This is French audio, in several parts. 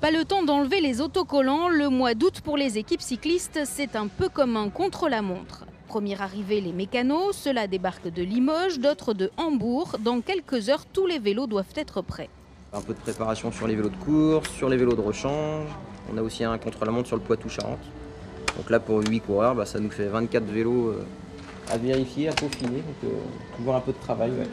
Pas le temps d'enlever les autocollants, le mois d'août pour les équipes cyclistes, c'est un peu comme un contre-la-montre. Première arrivée les mécanos, ceux-là débarquent de Limoges, d'autres de Hambourg. Dans quelques heures, tous les vélos doivent être prêts. Un peu de préparation sur les vélos de course, sur les vélos de rechange. On a aussi un contre-la-montre sur le Poitou-Charentes. Donc là pour 8 coureurs, ça nous fait 24 vélos à vérifier, à peaufiner. Donc toujours un peu de travail. Ouais.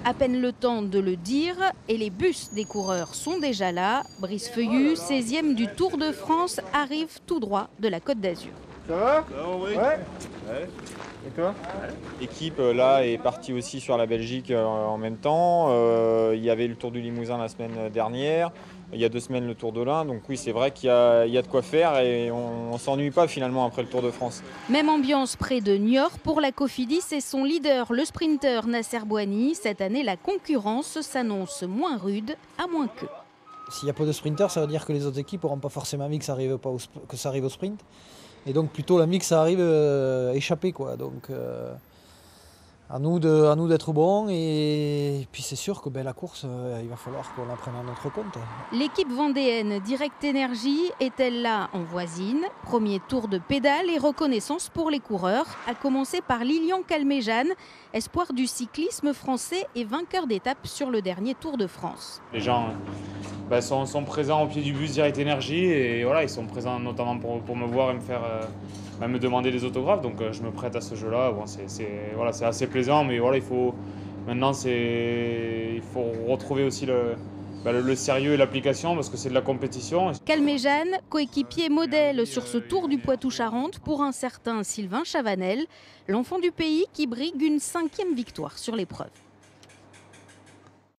À peine le temps de le dire et les bus des coureurs sont déjà là. Brice Feuillu, 16e du Tour de France, arrive tout droit de la Côte d'Azur. Ça va? Oui. Ouais. Et toi? L'équipe là est partie aussi sur la Belgique en même temps. Il y avait le Tour du Limousin la semaine dernière. Il y a 2 semaines le Tour de l'Ain. Donc oui, c'est vrai qu'il y a de quoi faire et on ne s'ennuie pas finalement après le Tour de France. Même ambiance près de Niort pour la Cofidis et son leader, le sprinter Nasser Bouhanni. Cette année, la concurrence s'annonce moins rude, à moins que. S'il y a peu de sprinters, ça veut dire que les autres équipes n'auront pas forcément envie que ça arrive au sprint. Et donc plutôt l'envie que ça arrive échappé, quoi. Donc à nous d'être bons et puis c'est sûr que la course, il va falloir qu'on la prenne à notre compte. L'équipe vendéenne Direct Energy est-elle là en voisine? Premier tour de pédale et reconnaissance pour les coureurs, à commencer par Lilian Calmejane, espoir du cyclisme français et vainqueur d'étape sur le dernier Tour de France. Les gens sont présents au pied du bus Direct Energy et voilà, ils sont présents notamment pour me voir et me demander des autographes. Donc je me prête à ce jeu-là. Bon, c'est assez plaisant, mais voilà, il faut retrouver aussi le sérieux et l'application parce que c'est de la compétition. Calmejane, coéquipier modèle sur ce Tour du Poitou-Charentes pour un certain Sylvain Chavanel, l'enfant du pays qui brigue une 5e victoire sur l'épreuve.